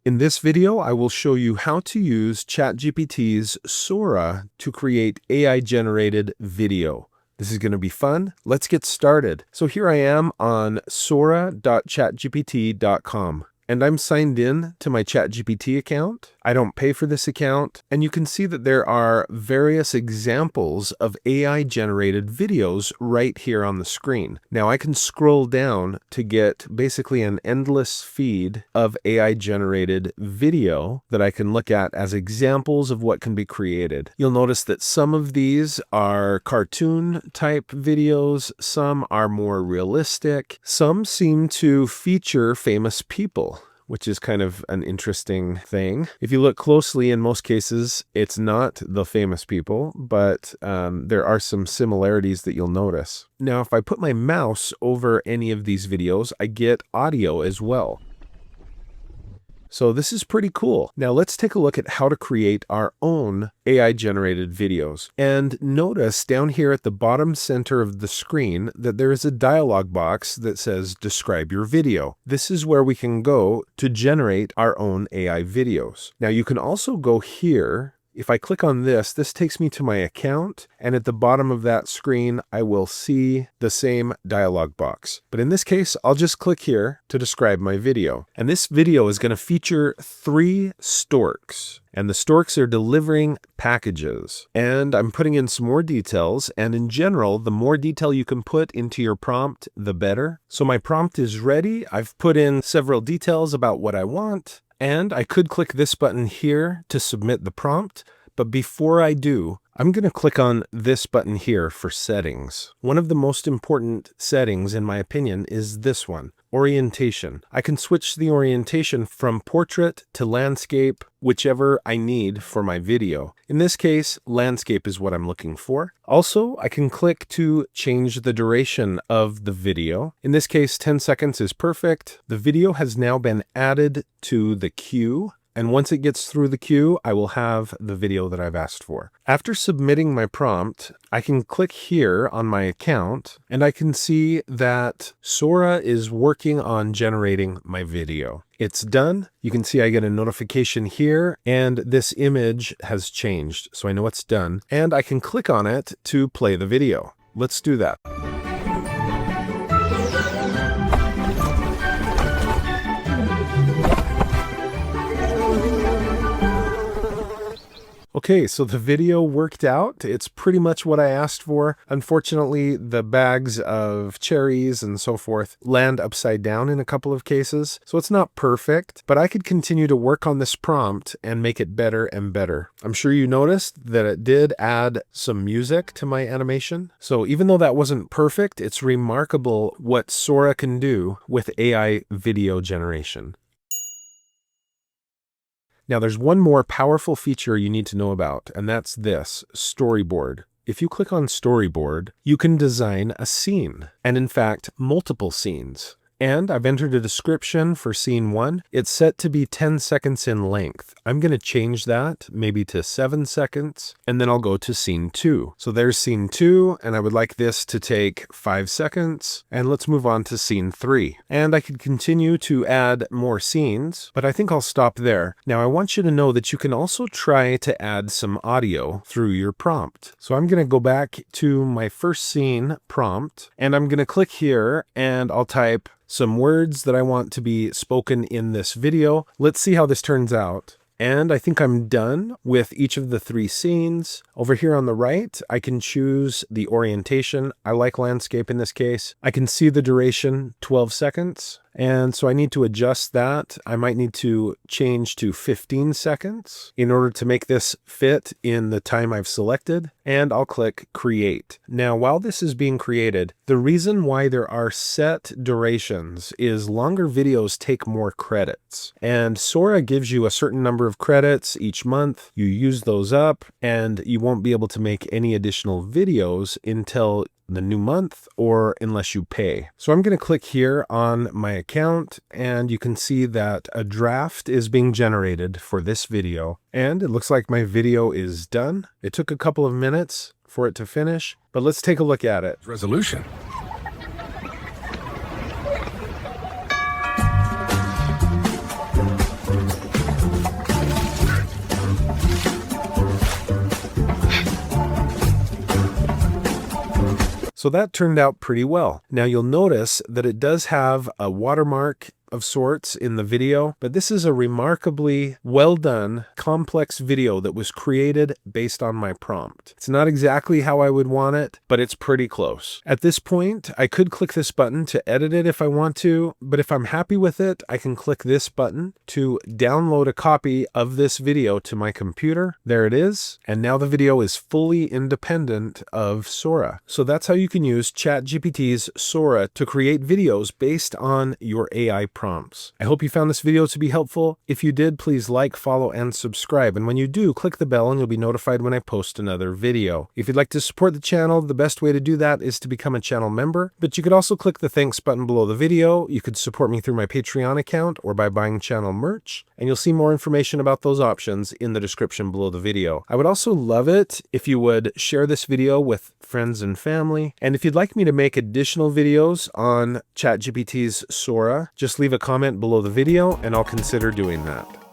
In this video, I will show you how to use ChatGPT's Sora to create AI-generated video. This is going to be fun. Let's get started. So here I am on sora.chatgpt.com. And I'm signed in to my ChatGPT account. I don't pay for this account. And you can see that there are various examples of AI-generated videos right here on the screen. Now I can scroll down to get basically an endless feed of AI-generated video that I can look at as examples of what can be created. You'll notice that some of these are cartoon type videos, some are more realistic, some seem to feature famous people, which is kind of an interesting thing. If you look closely, in most cases, it's not the famous people, but there are some similarities that you'll notice. Now, if I put my mouse over any of these videos, I get audio as well. So this is pretty cool. Now let's take a look at how to create our own AI-generated videos. And notice down here at the bottom center of the screen that there is a dialog box that says describe your video. This is where we can go to generate our own AI videos. Now you can also go here. If I click on this, this takes me to my account, and at the bottom of that screen, I will see the same dialog box. But in this case, I'll just click here to describe my video. And this video is going to feature 3 storks. And the storks are delivering packages. And I'm putting in some more details. And in general, the more detail you can put into your prompt, the better. So my prompt is ready. I've put in several details about what I want. And I could click this button here to submit the prompt, but before I do, I'm going to click on this button here for settings. One of the most important settings, in my opinion, is this one, orientation. I can switch the orientation from portrait to landscape, whichever I need for my video. In this case, landscape is what I'm looking for. Also, I can click to change the duration of the video. In this case, 10 seconds is perfect. The video has now been added to the queue. And once it gets through the queue, I will have the video that I've asked for. After submitting my prompt, I can click here on my account, and I can see that Sora is working on generating my video. It's done. You can see I get a notification here, and this image has changed, so I know it's done. And I can click on it to play the video. Let's do that. Okay, so the video worked out. It's pretty much what I asked for. Unfortunately, the bags of cherries and so forth land upside down in a couple of cases, so it's not perfect, but I could continue to work on this prompt and make it better and better. I'm sure you noticed that it did add some music to my animation. So even though that wasn't perfect, it's remarkable what Sora can do with AI video generation. Now there's one more powerful feature you need to know about, and that's this, storyboard. If you click on storyboard, you can design a scene, and in fact, multiple scenes. And I've entered a description for scene 1. It's set to be 10 seconds in length. I'm going to change that maybe to 7 seconds, and then I'll go to scene 2. So there's scene 2, and I would like this to take 5 seconds, and let's move on to scene 3. And I could continue to add more scenes, but I think I'll stop there. Now I want you to know that you can also try to add some audio through your prompt. So I'm going to go back to my first scene prompt, and I'm going to click here, and I'll type some words that I want to be spoken in this video. Let's see how this turns out. And I think I'm done with each of the 3 scenes. Over here on the right, I can choose the orientation. I like landscape in this case. I can see the duration, 12 seconds. And so I need to adjust that. I might need to change to 15 seconds in order to make this fit in the time I've selected. And I'll click create. Now, while this is being created, the reason why there are set durations is longer videos take more credits. And Sora gives you a certain number of credits each month. You use those up, and you won't be able to make any additional videos until the new month or unless you pay. So I'm going to click here on my account, and you can see that a draft is being generated for this video, and it looks like my video is done. It took a couple of minutes for it to finish, but let's take a look at it. Resolution. So that turned out pretty well. Now you'll notice that it does have a watermark of sorts in the video, but this is a remarkably well done, complex video that was created based on my prompt. It's not exactly how I would want it, but it's pretty close. At this point, I could click this button to edit it if I want to, but if I'm happy with it, I can click this button to download a copy of this video to my computer. There it is. And now the video is fully independent of Sora. So that's how you can use ChatGPT's Sora to create videos based on your AI prompts. I hope you found this video to be helpful. If you did, please like, follow, and subscribe. And when you do, click the bell and you'll be notified when I post another video. If you'd like to support the channel, the best way to do that is to become a channel member. But you could also click the thanks button below the video. You could support me through my Patreon account or by buying channel merch. And you'll see more information about those options in the description below the video. I would also love it if you would share this video with friends and family. And if you'd like me to make additional videos on ChatGPT's Sora, just leave a comment below the video and I'll consider doing that.